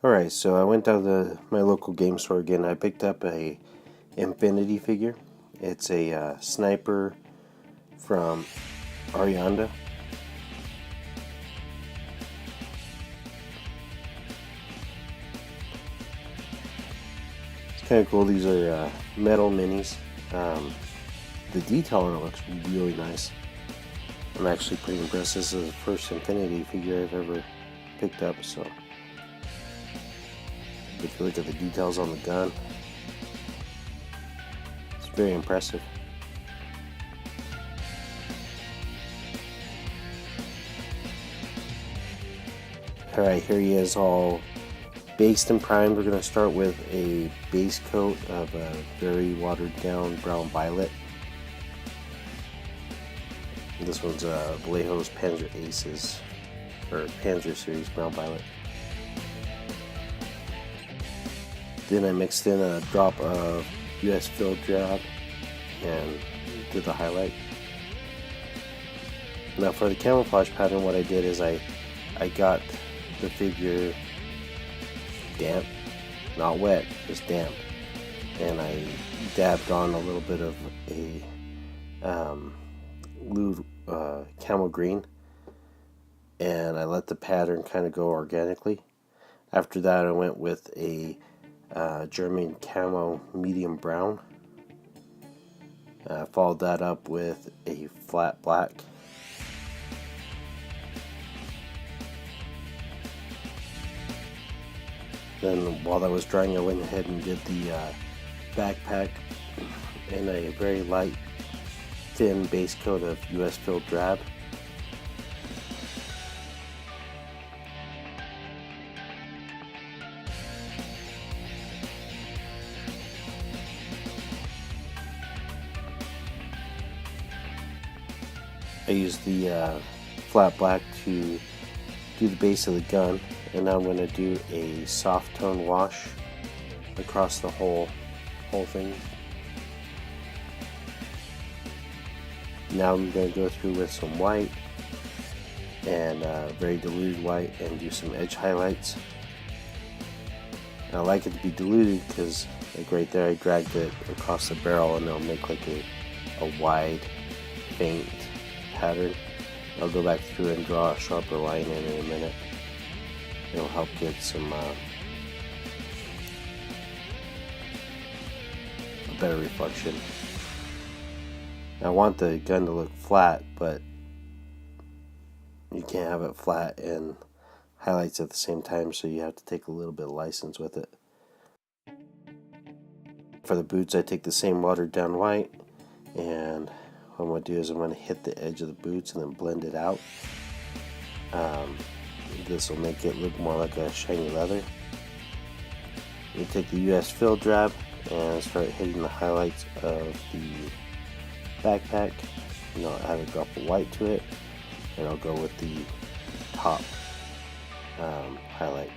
Alright, so I went down to my local game store again. I picked up a Infinity figure. It's a sniper from Ariadna. It's kind of cool. These are metal minis. The detail on it looks really nice. I'm actually pretty impressed. This is the first Infinity figure I've ever picked up, so if you look at the details on the gun, it's very impressive. Alright, here he is all based and primed. We're going to start with a base coat of a very watered down brown violet. This one's Vallejo's Panzer Aces, or Panzer Series brown violet. Then I mixed in a drop of US field drab and did the highlight. Now for the camouflage pattern, what I did is I got the figure damp, not wet, just damp, and I dabbed on a little bit of a glued camo green, and I let the pattern kind of go organically. After that, I went with a German camo medium brown. Followed that up with a flat black. Then while that was drying, I went ahead and did the backpack in a very light, thin base coat of US field drab. I used the flat black to do the base of the gun, and now I'm going to do a soft tone wash across the whole thing. Now I'm going to go through with some white and very diluted white and do some edge highlights. And I like it to be diluted because, like right there, I dragged it across the barrel and it'll make like a wide, faint pattern. I'll go back through and draw a sharper line in a minute. It'll help get some a better reflection. I want the gun to look flat, but you can't have it flat and highlights at the same time, so you have to take a little bit of license with it. For the boots, I take the same watered down white, and what I'm going to do is I'm going to hit the edge of the boots and then blend it out. This will make it look more like a shiny leather. You take the US field drab and start hitting the highlights of the backpack. And I'll add a drop of white to it, and I'll go with the top highlight.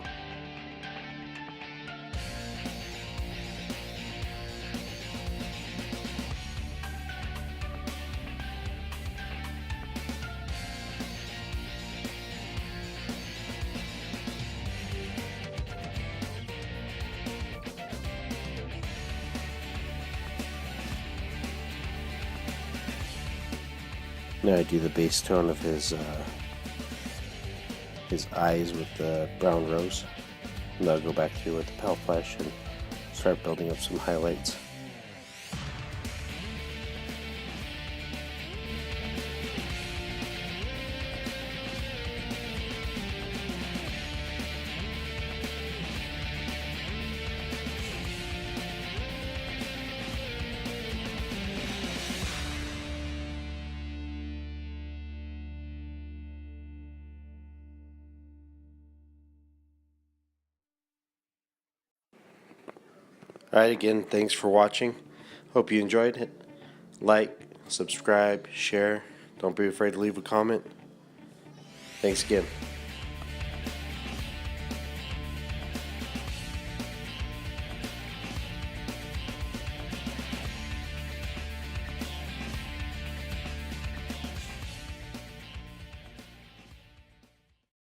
Now I do the base tone of his eyes with the brown rose. And I'll go back through with the pale flesh and start building up some highlights. Alright, again, thanks for watching. Hope you enjoyed it. Like, subscribe, share. Don't be afraid to leave a comment. Thanks again.